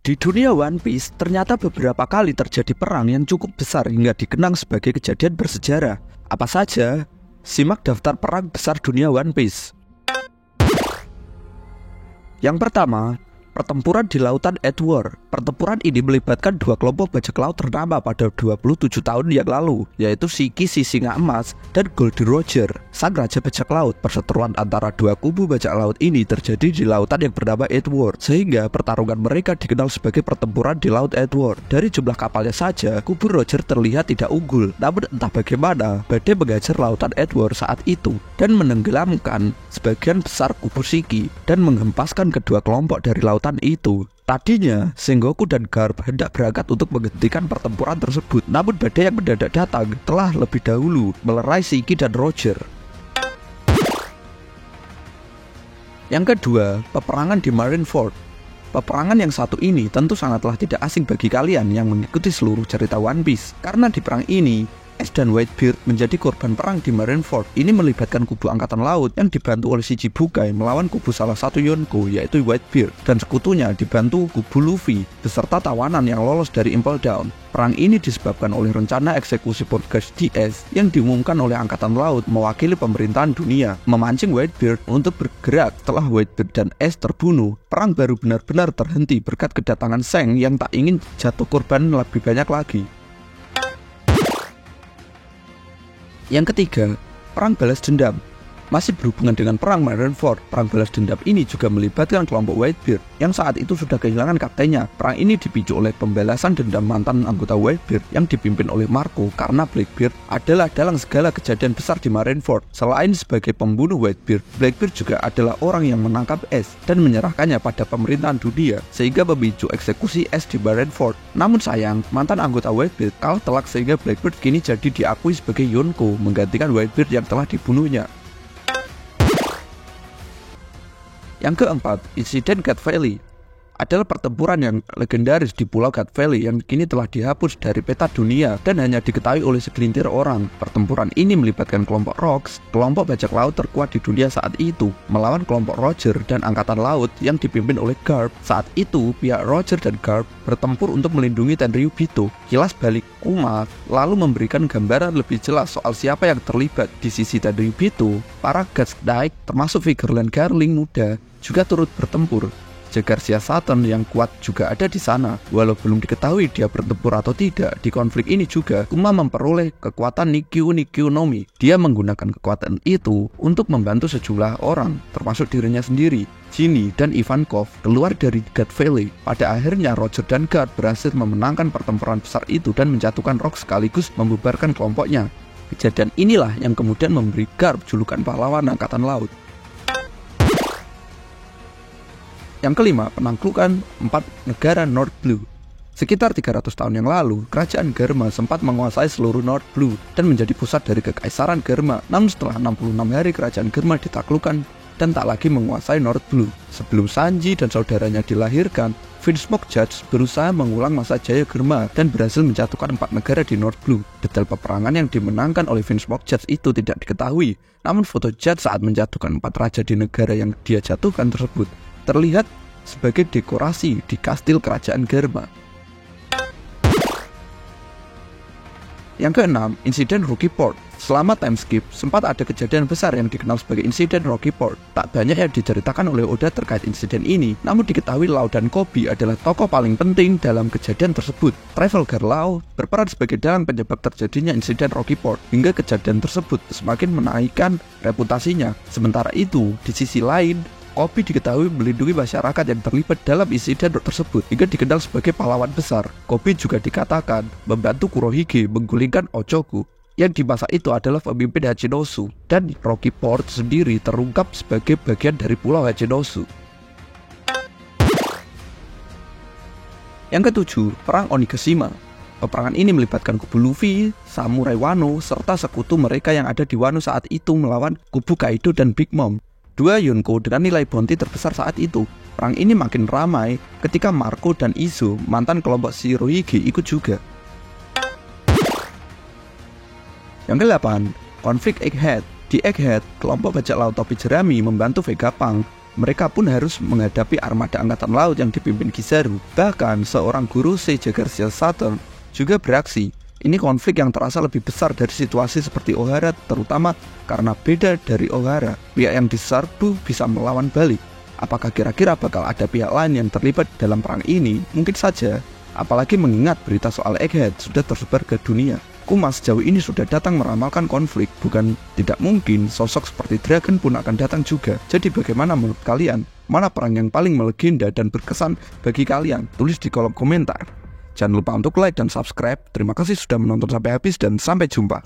Di dunia One Piece, ternyata beberapa kali terjadi perang yang cukup besar hingga dikenang sebagai kejadian bersejarah. Apa saja? Simak daftar perang besar dunia One Piece. Yang pertama, pertempuran di Lautan Edward. Pertempuran ini melibatkan dua kelompok bajak laut ternama pada 27 tahun yang lalu, yaitu Shiki si singa emas dan Goldie Roger, sang raja bajak laut. Perseteruan antara dua kubu bajak laut ini terjadi di lautan yang bernama Edward, sehingga pertarungan mereka dikenal sebagai pertempuran di Laut Edward. Dari jumlah kapalnya saja, kubu Roger terlihat tidak unggul, namun entah bagaimana, badai menghajar lautan Edward saat itu dan menenggelamkan sebagian besar kubu Shiki dan menghempaskan kedua kelompok dari lautan itu. Tadinya, Sengoku dan Garp hendak berangkat untuk menghentikan pertempuran tersebut, namun badai yang mendadak datang telah lebih dahulu melerai Shiki dan Roger. Yang kedua, peperangan di Marineford. Peperangan yang satu ini tentu sangatlah tidak asing bagi kalian yang mengikuti seluruh cerita One Piece, karena di perang ini Ace dan Whitebeard menjadi korban perang di Marineford. Ini melibatkan kubu angkatan laut yang dibantu oleh Shichibukai melawan kubu salah satu Yonko, yaitu Whitebeard, dan sekutunya dibantu kubu Luffy beserta tawanan yang lolos dari Impel Down. Perang ini disebabkan oleh rencana eksekusi Portgas DS yang diumumkan oleh angkatan laut mewakili pemerintahan dunia, memancing Whitebeard untuk bergerak. Setelah Whitebeard dan Ace terbunuh, perang baru benar-benar terhenti berkat kedatangan Shanks yang tak ingin jatuh korban lebih banyak lagi. Yang ketiga, perang balas dendam. Masih berhubungan dengan perang Marineford, perang balas dendam ini juga melibatkan kelompok Whitebeard yang saat itu sudah kehilangan kaptennya. Perang ini dipicu oleh pembalasan dendam mantan anggota Whitebeard yang dipimpin oleh Marco, karena Blackbeard adalah dalang segala kejadian besar di Marineford. Selain sebagai pembunuh Whitebeard, Blackbeard juga adalah orang yang menangkap Ace dan menyerahkannya pada pemerintahan dunia, sehingga memicu eksekusi Ace di Marineford. Namun sayang, mantan anggota Whitebeard kalah telak sehingga Blackbeard kini jadi diakui sebagai Yonko, menggantikan Whitebeard yang telah dibunuhnya. Yang keempat, insiden Cat Valley adalah pertempuran yang legendaris di Pulau Cat Valley yang kini telah dihapus dari peta dunia dan hanya diketahui oleh segelintir orang. Pertempuran ini melibatkan kelompok Rocks, kelompok bajak laut terkuat di dunia saat itu, melawan kelompok Roger dan angkatan laut yang dipimpin oleh Garp. Saat itu, pihak Roger dan Garp bertempur untuk melindungi Tenryubito. Kilas balik Kuma lalu memberikan gambaran lebih jelas soal siapa yang terlibat. Di sisi Tenryubito, para Guts Naik termasuk Figureland Garling muda juga turut bertempur. Jagarsia Saturn yang kuat juga ada di sana. Walau belum diketahui dia bertempur atau tidak, di konflik ini juga Kuma memperoleh kekuatan Nikkyu no Mi. Dia menggunakan kekuatan itu untuk membantu sejumlah orang, termasuk dirinya sendiri. Ginny dan Ivankov keluar dari Cat Valley. Pada akhirnya Roger dan Garp berhasil memenangkan pertempuran besar itu dan menjatuhkan Rock sekaligus membubarkan kelompoknya. Kejadian inilah yang kemudian memberi Garp julukan pahlawan angkatan laut. Yang kelima, penaklukan 4 negara North Blue. Sekitar 300 tahun yang lalu, kerajaan Germa sempat menguasai seluruh North Blue dan menjadi pusat dari kekaisaran Germa. Namun setelah 66 hari kerajaan Germa ditaklukkan dan tak lagi menguasai North Blue. Sebelum Sanji dan saudaranya dilahirkan, Vinsmoke Judge berusaha mengulang masa jaya Germa dan berhasil menjatuhkan 4 negara di North Blue. Detail peperangan yang dimenangkan oleh Vinsmoke Judge itu tidak diketahui, namun foto Judge saat menjatuhkan 4 raja di negara yang dia jatuhkan tersebut terlihat sebagai dekorasi di kastil kerajaan Germa. Yang keenam, insiden Rocky Port. Selama time skip, sempat ada kejadian besar yang dikenal sebagai insiden Rocky Port. Tak banyak yang diceritakan oleh Oda terkait insiden ini, namun diketahui Lau dan Koby adalah tokoh paling penting dalam kejadian tersebut. Trafalgar Law berperan sebagai dalang penyebab terjadinya insiden Rocky Port, hingga kejadian tersebut semakin menaikkan reputasinya. Sementara itu, di sisi lain, Koby diketahui melindungi masyarakat yang terlibat dalam insiden tersebut hingga dikenal sebagai pahlawan besar. Koby juga dikatakan membantu Kurohige menggulingkan Ochogu yang di masa itu adalah pemimpin Hachinosu, dan Rocky Port sendiri terungkap sebagai bagian dari pulau Hachinosu. Yang ketujuh, Perang Onigashima. Peperangan ini melibatkan kubu Luffy, Samurai Wano, serta sekutu mereka yang ada di Wano saat itu melawan kubu Kaido dan Big Mom, dua Yonko dengan nilai bounty terbesar saat itu. Perang ini makin ramai ketika Marco dan Izo, mantan kelompok Shirohige, ikut juga. Yang ke-8, konflik Egghead. Di Egghead, kelompok bajak laut topi jerami membantu Vegapunk mereka pun harus menghadapi armada angkatan laut yang dipimpin Kizaru. Bahkan seorang guru Seiya Garcia Saturn juga beraksi. Ini konflik yang terasa lebih besar dari situasi seperti Ohara, terutama karena beda dari Ohara. Pihak yang diserbu bisa melawan balik. Apakah kira-kira bakal ada pihak lain yang terlibat dalam perang ini? Mungkin saja. Apalagi mengingat berita soal Egghead sudah tersebar ke dunia. Kuma sejauh ini sudah datang meramalkan konflik. Bukan tidak mungkin sosok seperti Dragon pun akan datang juga. Jadi bagaimana menurut kalian? Mana perang yang paling melegenda dan berkesan bagi kalian? Tulis di kolom komentar. Jangan lupa untuk like dan subscribe. Terima kasih sudah menonton sampai habis dan sampai jumpa.